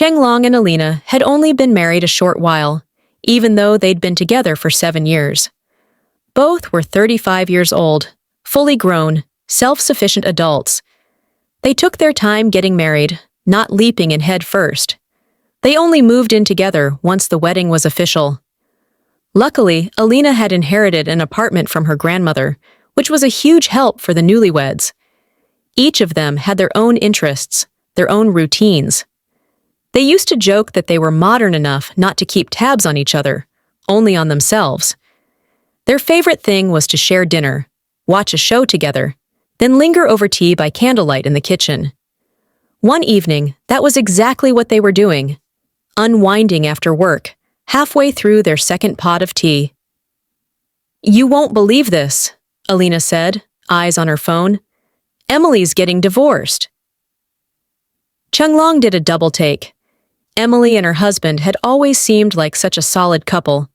Long and Alina had only been married a short while, even though they'd been together for 7 years. Both were 35 years old, fully grown, self-sufficient adults. They took their time getting married, not leaping in head first. They only moved in together once the wedding was official. Luckily, Alina had inherited an apartment from her grandmother, which was a huge help for the newlyweds. Each of them had their own interests, their own routines. They used to joke that they were modern enough not to keep tabs on each other, only on themselves. Their favorite thing was to share dinner, watch a show together, then linger over tea by candlelight in the kitchen. One evening, that was exactly what they were doing, unwinding after work, halfway through their second pot of tea. "You won't believe this," Alina said, eyes on her phone. "Emily's getting divorced." Long did a double take. Emily and her husband had always seemed like such a solid couple.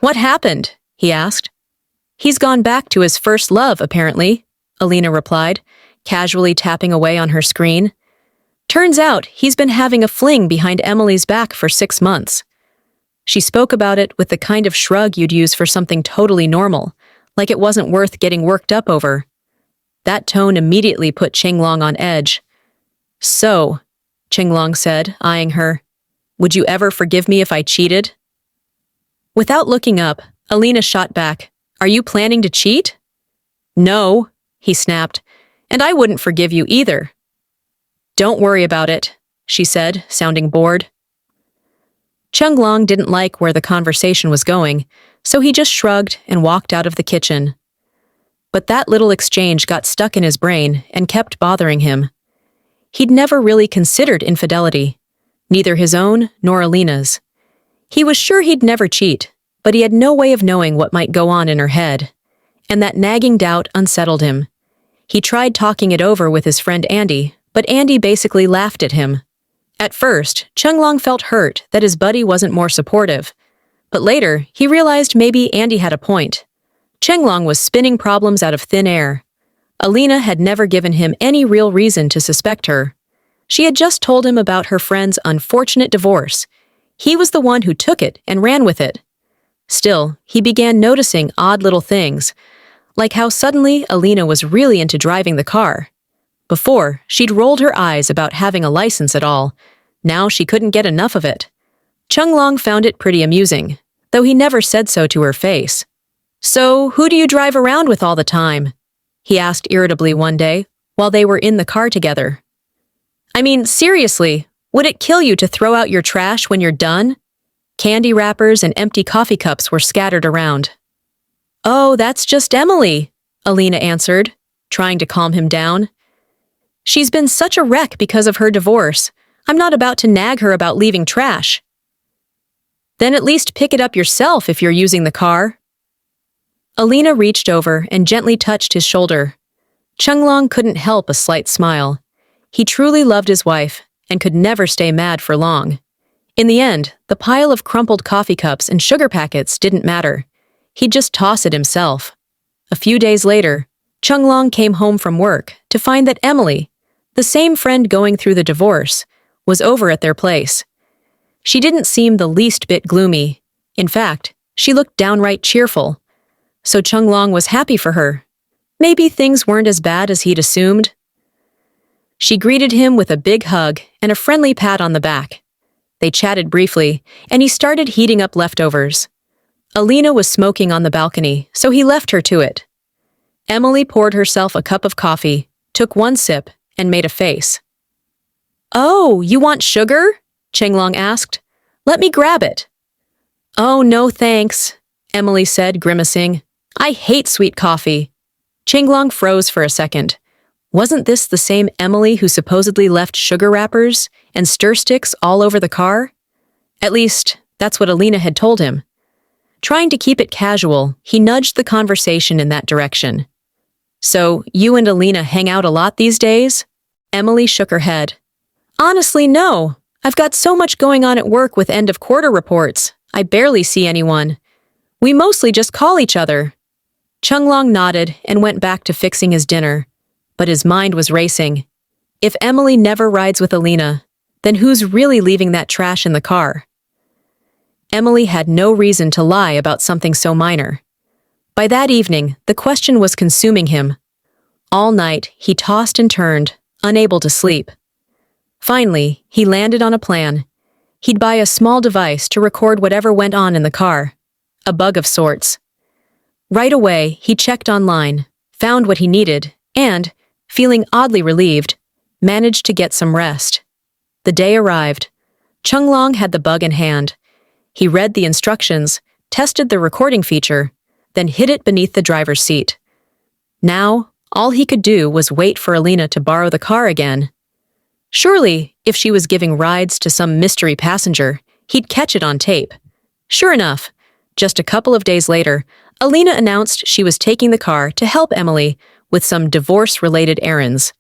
"What happened?" he asked. "He's gone back to his first love, apparently," Alina replied, casually tapping away on her screen. "Turns out he's been having a fling behind Emily's back for 6 months." She spoke about it with the kind of shrug you'd use for something totally normal, like it wasn't worth getting worked up over. That tone immediately put Long on edge. "So," Long said, eyeing her, "would you ever forgive me if I cheated?" Without looking up, Alina shot back, "Are you planning to cheat?" "No," he snapped, "and I wouldn't forgive you either." "Don't worry about it," she said, sounding bored. Long didn't like where the conversation was going, so he just shrugged and walked out of the kitchen. But that little exchange got stuck in his brain and kept bothering him. He'd never really considered infidelity, neither his own nor Alina's. He was sure he'd never cheat, but he had no way of knowing what might go on in her head, and that nagging doubt unsettled him. He tried talking it over with his friend Andy, but Andy basically laughed at him. At first, Long felt hurt that his buddy wasn't more supportive, but later he realized maybe Andy had a point. Long was spinning problems out of thin air. Alina had never given him any real reason to suspect her. She had just told him about her friend's unfortunate divorce. He was the one who took it and ran with it. Still, he began noticing odd little things, like how suddenly Alina was really into driving the car. Before, she'd rolled her eyes about having a license at all. Now she couldn't get enough of it. Long found it pretty amusing, though he never said so to her face. "So, who do you drive around with all the time?" he asked irritably one day, while they were in the car together. "I mean, seriously, would it kill you to throw out your trash when you're done?" Candy wrappers and empty coffee cups were scattered around. "Oh, that's just Emily," Alina answered, trying to calm him down. "She's been such a wreck because of her divorce. I'm not about to nag her about leaving trash." "Then at least pick it up yourself if you're using the car." Alina reached over and gently touched his shoulder. Long couldn't help a slight smile. He truly loved his wife and could never stay mad for long. In the end, the pile of crumpled coffee cups and sugar packets didn't matter. He'd just toss it himself. A few days later, Long came home from work to find that Emily, the same friend going through the divorce, was over at their place. She didn't seem the least bit gloomy. In fact, she looked downright cheerful. So Long was happy for her. Maybe things weren't as bad as he'd assumed. She greeted him with a big hug and a friendly pat on the back. They chatted briefly, and he started heating up leftovers. Alina was smoking on the balcony, so he left her to it. Emily poured herself a cup of coffee, took one sip, and made a face. "Oh, you want sugar?" Long asked. "Let me grab it." "Oh, no thanks," Emily said, grimacing. "I hate sweet coffee." Long froze for a second. Wasn't this the same Emily who supposedly left sugar wrappers and stir sticks all over the car? At least, that's what Alina had told him. Trying to keep it casual, he nudged the conversation in that direction. "So, you and Alina hang out a lot these days?" Emily shook her head. "Honestly, no. I've got so much going on at work with end-of-quarter reports. I barely see anyone. We mostly just call each other." Long nodded and went back to fixing his dinner, but his mind was racing. If Emily never rides with Alina, then who's really leaving that trash in the car? Emily had no reason to lie about something so minor. By that evening, the question was consuming him. All night, he tossed and turned, unable to sleep. Finally, he landed on a plan. He'd buy a small device to record whatever went on in the car. A bug of sorts. Right away, he checked online, found what he needed, and, feeling oddly relieved, managed to get some rest. The day arrived. Chunglong had the bug in hand. He read the instructions, tested the recording feature, then hid it beneath the driver's seat. Now, all he could do was wait for Alina to borrow the car again. Surely, if she was giving rides to some mystery passenger, he'd catch it on tape. Sure enough, just a couple of days later, Alina announced she was taking the car to help Emily with some divorce-related errands.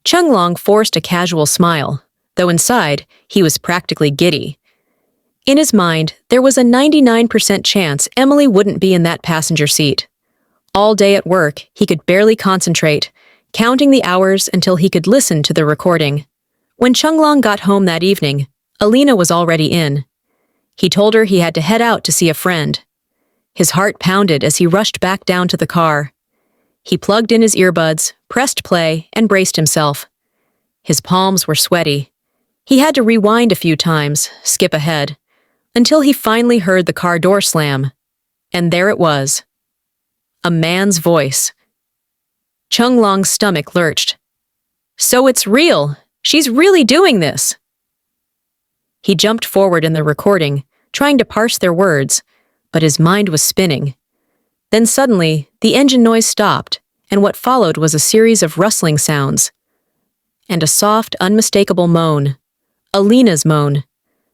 Chunglong forced a casual smile, though inside, he was practically giddy. In his mind, there was a 99% chance Emily wouldn't be in that passenger seat. All day at work, he could barely concentrate, counting the hours until he could listen to the recording. When Chunglong got home that evening, Alina was already in. He told her he had to head out to see a friend. His heart pounded as he rushed back down to the car. He plugged in his earbuds, pressed play, and braced himself. His palms were sweaty. He had to rewind a few times, skip ahead, until he finally heard the car door slam. And there it was. A man's voice. Chunglong's stomach lurched. So it's real. She's really doing this. He jumped forward in the recording, trying to parse their words, but his mind was spinning. Then suddenly, the engine noise stopped, and what followed was a series of rustling sounds. And a soft, unmistakable moan. Alina's moan.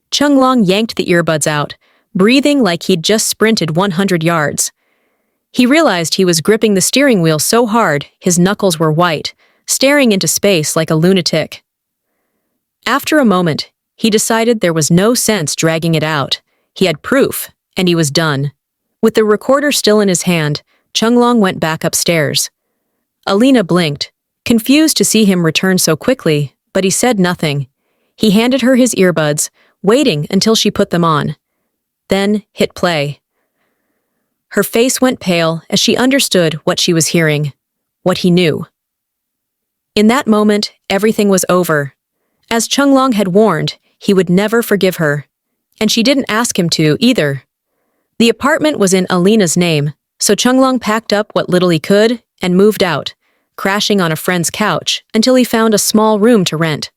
Chunglong yanked the earbuds out, breathing like he'd just sprinted 100 yards. He realized he was gripping the steering wheel so hard his knuckles were white, staring into space like a lunatic. After a moment, he decided there was no sense dragging it out. He had proof, and he was done. With the recorder still in his hand, Chunglong went back upstairs. Alina blinked, confused to see him return so quickly, but he said nothing. He handed her his earbuds, waiting until she put them on. Then hit play. Her face went pale as she understood what she was hearing, what he knew. In that moment, everything was over. As Chunglong had warned, he would never forgive her. And she didn't ask him to, either. The apartment was in Alina's name, so Chunglong packed up what little he could and moved out, crashing on a friend's couch until he found a small room to rent.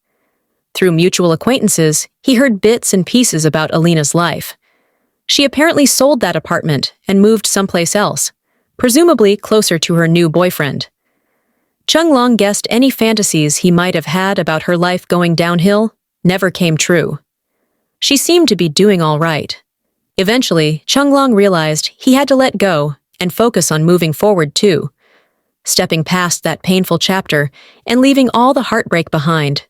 Through mutual acquaintances, he heard bits and pieces about Alina's life. She apparently sold that apartment and moved someplace else, presumably closer to her new boyfriend. Chunglong guessed any fantasies he might have had about her life going downhill never came true. She seemed to be doing all right. Eventually, Chunglong realized he had to let go and focus on moving forward too, stepping past that painful chapter and leaving all the heartbreak behind.